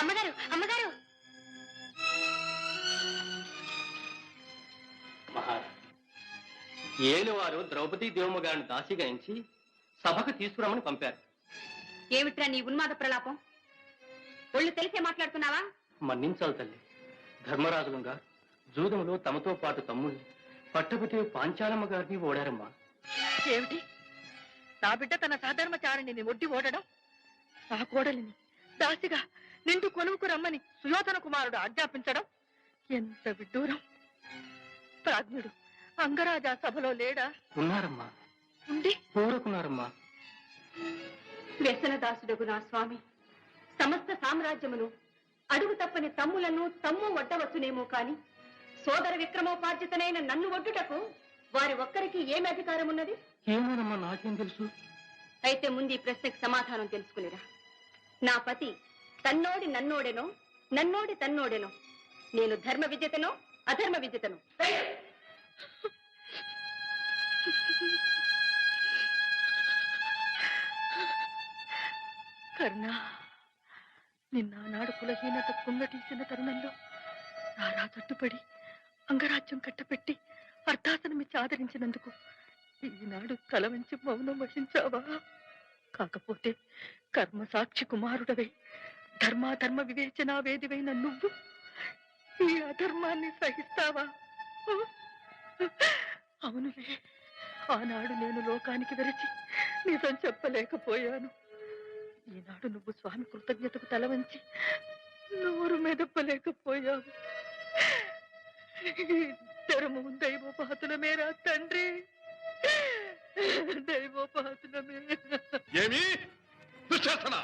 అమ్మగారు అమ్మగారు. ఏలువారు ద్రౌపదీ దేవమ్మ గారిని దాసిగా ఎంచి సభకు తీసుకురామని పంపారు. ఏమిట్రా నీ ఉన్మాద ప్రలాపం? ఒళ్ళు తెలిసే మాట్లాడుతున్నావా? మన్నించాలి తల్లి. ధర్మరాజులుగా జూదంలో తమతో పాటు తమ్ముళ్ళని పట్టపతి పాంచాలమ్మ గారిని ఓడారమ్మా. ఏమిటి? నా బిడ్డ తన సాధర్మచారిణిని ఒడ్డి ఓడడం, నా కోడలిని దాసిగా నిండు కొలువుకు రమ్మని సుయోధన కుమారుడు ఆజ్ఞాపించడం ఎంత విడ్డూరం! ప్రాజ్ఞుడు అంగరాజా సభలో లేడా? ఉన్నారమ్మా. ఉండి కోరుకున్నారమ్మా. వ్యసనదాసుడగు నా స్వామి సమస్త సామ్రాజ్యమును అడుగు తప్పని తమ్ములను తమ్ము వడ్డవచ్చునేమో కాని సోదర విక్రమోపార్జితనైన నన్ను ఒడ్డుటకు వారి ఒక్కరికి ఏమి అధికారం ఉన్నది? ఏమోనమ్మా, నాకేం తెలుసు. అయితే ముందు ఈ ప్రశ్నకు సమాధానం తెలుసుకునిరా. నా పతి తన్నోడి నన్నోడెనో, నన్నోడి తన్నోడెనో, నేను ధర్మ విద్యతనో అధర్మ విద్యతనో? కర్ణ, నిన్నానాడు కులహీనత కుంగటీసిన తరుణంలో రారా తట్టుపడి అంగరాజ్యం కట్టపెట్టి అర్ధాసనమిచ్చి ఆదరించినందుకు ఈనాడు తల వంచి మౌనం వహించావా? కాకపోతే కర్మ సాక్షి కుమారుడవై ధర్మాధర్మ వివేచనా వేదివైన నువ్వు ఈ అధర్మాన్ని సహిస్తావా? అవునులే, ఆనాడు నేను లోకానికి వెరచి నిజం చెప్పలేకపోయాను. ఈనాడు నువ్వు స్వామి కృతజ్ఞతకు తల వంచి నోరు మెదపలేకపోయావు. ధర్మం దైవోపాతులమేరా తండ్రి, దైవోపాతులమే. ఏమి దుశ్శాసన!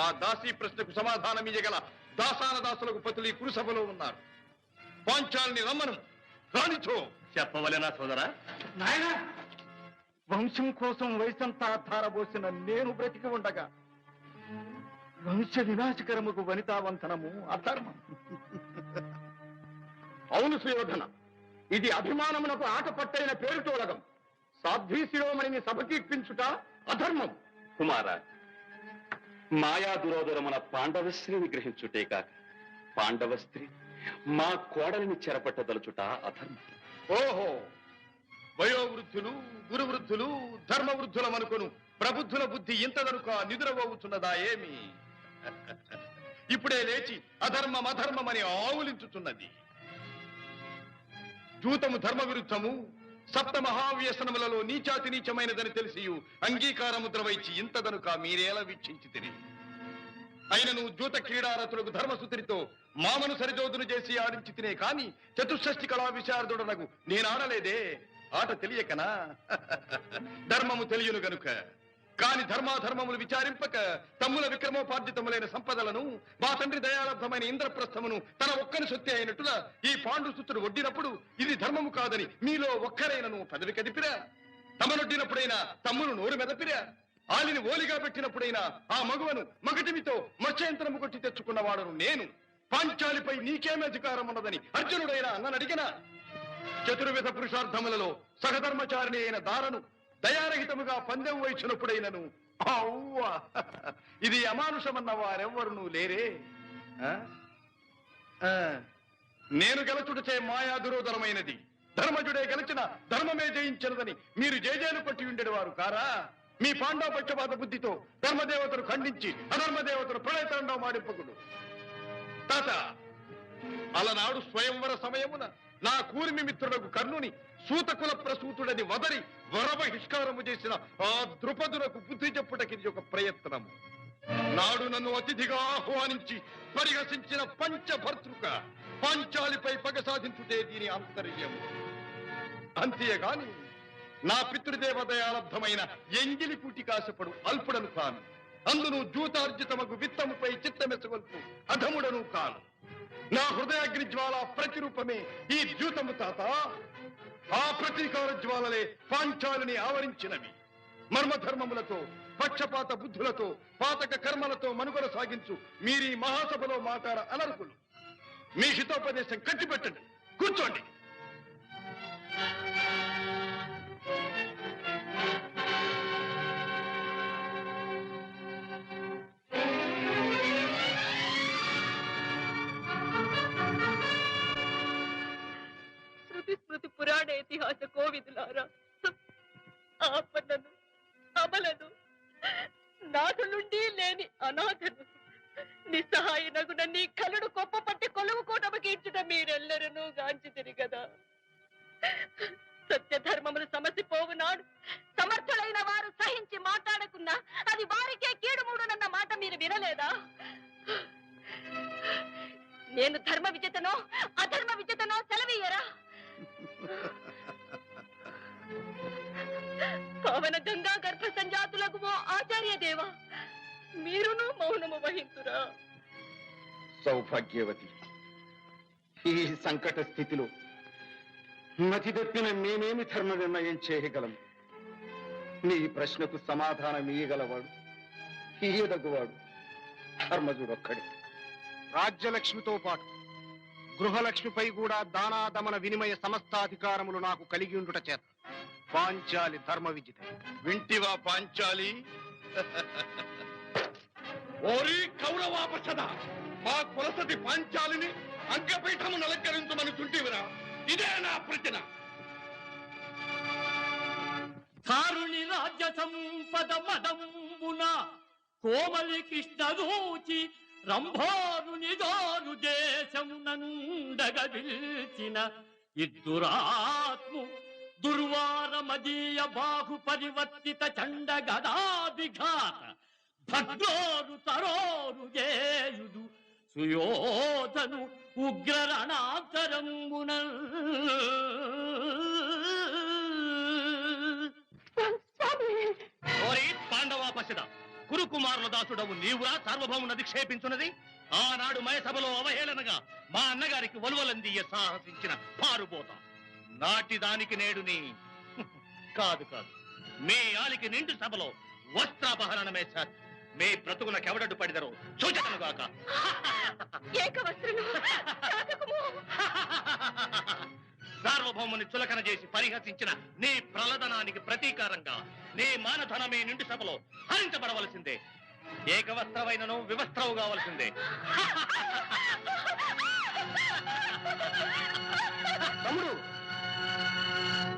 ఆ దాసీ ప్రశ్నకు సమాధానం ఇయ్యగల దాసాన దాసులకు పతులు కురుసభలో ఉన్నారు. పాంచాల్ని రమ్మను, రానిచో. చెప్పవలేనా సోదరా? నాయనా, వంశం కోసం వయసంతా ధారబోసిన నేను బ్రతికి ఉండగా వంశ వినాశకరముకు వనితావంతనము అధర్మం. అవును సుయోధన, ఇది అభిమానమునకు ఆట పట్టైన పేరుటోలగం. సాధ్వీ శిరోమణిని సభకీర్పించుట అధర్మం. కుమారా, మాయా దురోధరమున పాండవశ్రీ విగ్రహించుటే కాక పాండవ స్త్రీ మా కోడలిని చెరపట్టదలుచుట అధర్మం. ఓహో, వయోవృద్ధులు గురువృద్ధులు ధర్మవృద్ధులమనుకొను ప్రబుద్ధుల బుద్ధి ఇంతదనుక నిదురవోవుచున్నదా ఏమి? ఇప్పుడే లేచి అధర్మం అధర్మమని ఆవులించుచున్నది. జూతము ధర్మ విరుద్ధము, సప్త మహావ్యసనములలో నీచాతి నీచమైనదని తెలిసి అంగీకారముద్ర వైచి ఇంతదనుక మీరేలా వీక్షించి తిరిగి అయినను జూత క్రీడారతులకు ధర్మసుతిరితో మామను సరిజోదును చేసి ఆడించి తినే కాని చతుషష్ఠి కళా విశారదుడనకు నేనాడలేదే. ఆట తెలియకనా? ధర్మము తెలియను గనుక. కాని ధర్మాధర్మములు విచారింపక తమ్ముల విక్రమోపార్జితములైన సంపదలను మా తండ్రి దయాలబ్ధమైన ఇంద్రప్రస్థమును తన ఒక్కని సొత్తి అయినట్టుగా ఈ పాండుసుతుడు ఒడ్డినప్పుడు ఇది ధర్మము కాదని మీలో ఒక్కరైనను పదవి కదిపిరా? తమనొడ్డినప్పుడైనా తమ్మును నోరు మెదపిరా? ఆలిని ఓలిగా పెట్టినప్పుడైనా ఆ మగువను మగటిమితో మత్స్యంతరము కొట్టి తెచ్చుకున్నవాడను నేను. పాంచాలిపై నీకేమి అధికారం ఉన్నదని అర్జునుడైనా అన్ననడిగినా? చతుర్విధ పురుషార్థములలో సహధర్మచారిణి అయిన దారను దయారహితముగా పందెం వహించినప్పుడైనను అవ్వా ఇది అమానుషమన్న వారెవ్వరునూ లేరే. నేను గెలచుటచే మాయా దురోధరమైనది, ధర్మజుడే గెలిచిన ధర్మమే జయించినదని మీరు జేజేలు పట్టి ఉండేవారు కారా? మీ పాండవ పక్షపాత బుద్ధితో ధర్మదేవతను ఖండించి అధర్మదేవతను ప్రళయతాండవ మాడింపకుడు. తాత, అలనాడు స్వయంవర సమయమున నా కూర్మి మిత్రులకు కర్ణుని సూతకుల ప్రసూతుడని వదరి వరబహిష్కారము చేసిన ఆ ద్రుపదులకు బుద్ధి చెప్పుటకిది ఒక ప్రయత్నము. నాడు నన్ను అతిథిగా ఆహ్వానించి పరిహసించిన పంచభర్తృక పాంచాలిపై పగ సాధించుటే దీని ఆంతర్యము. అంతేగాని నా పితృదేవదయాలబ్ధమైన ఎంగిలి పూటి కాశపడు అల్పుడను కాను. అందును జూతార్జితమగు విత్తముపై చిత్తమెసగొల్పు అధముడను కాను. నా హృదయాగ్ని జ్వాల ప్రతిరూపమే ఈ ద్యూతము తాత. ఆ ప్రతీకార జ్వాలలే పాంచాలిని ఆవరించినవి. మర్మధర్మములతో పక్షపాత బుద్ధులతో పాతక కర్మలతో మనుగడ సాగించు మీరీ మహాసభలో మాటాడ అనర్హులు. మీ హితోపదేశం కట్టిపెట్టండి, కూర్చోండి. ఇతిహాస కోవిదులారా, ఆపన్నను అమలను నాదు నుండి లేని అనాథను నిస్సహాయనగున నీ కలుడు కొప్ప పట్టి కొలువు కూటమికి ఇచ్చుట మీరెల్లరూ గాంచితిరి కదా. సత్యధర్మములు సమసిపోవునాడు సమర్థులైన వారు సహించి మాట్లాడకున్నా అది వారికే కీడుమూడునన్న మాట మీరు వినలేదా? నేను ధర్మ విజేతనో అధర్మ విజేతనో సెలవీయరా? పవన గంగా గర్భ సంజాతులకు ఓ ఆచార్య దేవా, మీరును మౌనము వహింతురా. సౌభాగ్యవతి, ఈ సంకట స్థితిలో మతి తప్పిన మేమేమి ధర్మ నిర్ణయం చేయగలం? నీ ప్రశ్నకు సమాధానం ఇయ్యగలవాడు, ఇయ్యదగువాడు ధర్మజుడొక్కడే. రాజ్యలక్ష్మితో పాటు గృహలక్ష్మిపై కూడా దానాదమన వినిమయ సమస్తాధికారములు నాకు కలిగి ఉండుట చేత పాంచాలి ధర్మ విజిత. వింటివా పాంచాలి? ఓరి కౌరవాపసద, మా కులసతి పాంచాలిని అంగపీఠమును అలంకరించమని చుంటివిరా? ఇదే నా ప్రతిన. కారుణి రాజ్య సంపద మదంబున కోమలి కృష్ణ దూచి రంభారుని దారు దేశమునండగ విల్చిన ఇద్దురాత్ము దుర్వార మదీయ బాహు పరివర్తిత చండ గదాభిఘాత భద్రోరు తరోరు జేయుడు సుయోధను ఉగ్ర రణాంతరంబున. ఓరి పాండవాపశద, కురుకుమారుల దాసుడవు నీవురా సార్వభౌమును అధిక్షేపించున్నది? ఆనాడు మయసభలో అవహేళనగా మా అన్నగారికి వలువలందియ సాహసించిన పారుబోత నాటి దానికి నేడు నీ కాదు కాదు మీ ఆలికి నిండు సభలో వస్త్రాపహరణమే సార్. మీ బ్రతుకున కెవడడ్డు పడిదరో సూచనగాక. సార్వభౌముని చులకన చేసి పరిహసించిన నీ ప్రలదనానికి ప్రతీకారంగా నీ మానధనమే నిండు సభలో హరించబడవలసిందే. ఏకవస్త్రమైనను వివస్త్రవు కావలసిందే. తమ్ముడు